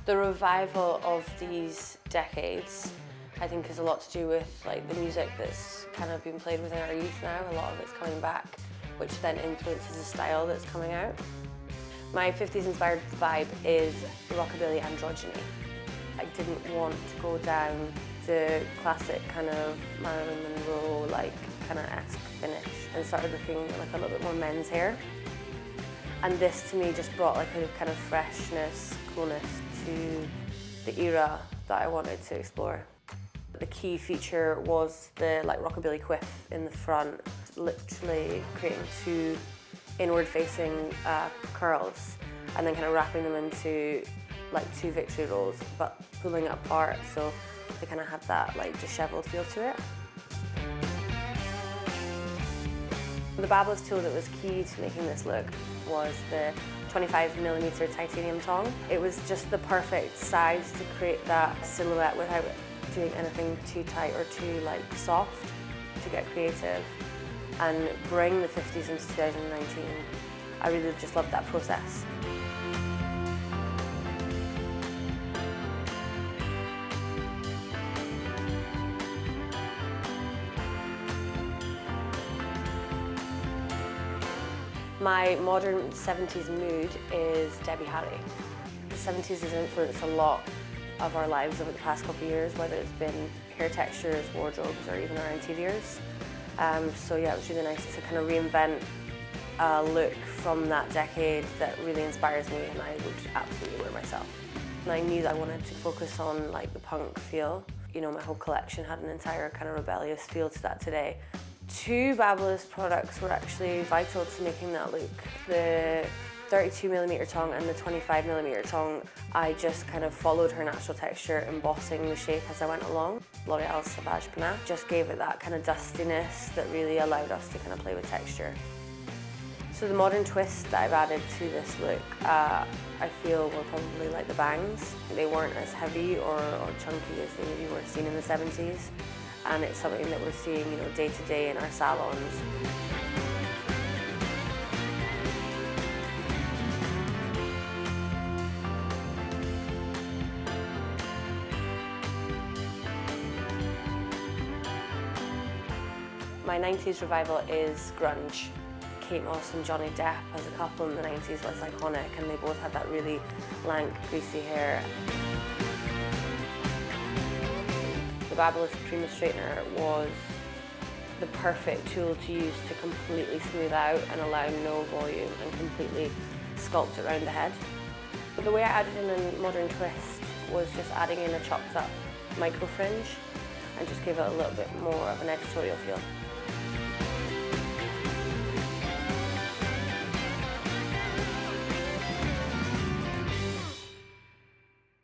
The revival of these decades, I think, has a lot to do with like the music that's kind of been played within our youth now. A lot of it's coming back, which then influences the style that's coming out. My 50s inspired vibe is rockabilly androgyny. I didn't want to go down the classic kind of Marilyn Monroe like kind of esque finish, and started looking like a little bit more men's hair. And this to me just brought like a kind of freshness, coolness to the era that I wanted to explore. The key feature was the like rockabilly quiff in the front, literally creating two inward-facing curls, and then kind of wrapping them into like two victory rolls, but pulling it apart so they kind of had that like dishevelled feel to it. The BaByliss tool that was key to making this look was the 25mm titanium tong. It was just the perfect size to create that silhouette without doing anything too tight or too like soft, to get creative and bring the 50s into 2019. I really just loved that process. My modern 70s mood is Debbie Harry. The 70s has influenced a lot of our lives over the past couple of years, whether it's been hair textures, wardrobes, or even our interiors. So yeah, it was really nice to kind of reinvent a look from that decade that really inspires me and I would absolutely wear myself. And I knew that I wanted to focus on like the punk feel. You know, my whole collection had an entire kind of rebellious feel to that today. Two BaByliss products were actually vital to making that look. The 32mm tong and the 25mm tong, I just kind of followed her natural texture, embossing the shape as I went along. L'Oreal's Sauvage Panache just gave it that kind of dustiness that really allowed us to kind of play with texture. So the modern twist that I've added to this look, I feel were probably like the bangs. They weren't as heavy or chunky as they maybe were seen in the 70s. And it's something that we're seeing, you know, day to day in our salons. My 90s revival is grunge. Kate Moss and Johnny Depp as a couple in the 90s was iconic, and they both had that really lank, greasy hair. The BaByliss Prima Straightener was the perfect tool to use to completely smooth out and allow no volume and completely sculpt it around the head. But the way I added in a modern twist was just adding in a chopped up micro fringe and just give it a little bit more of an editorial feel.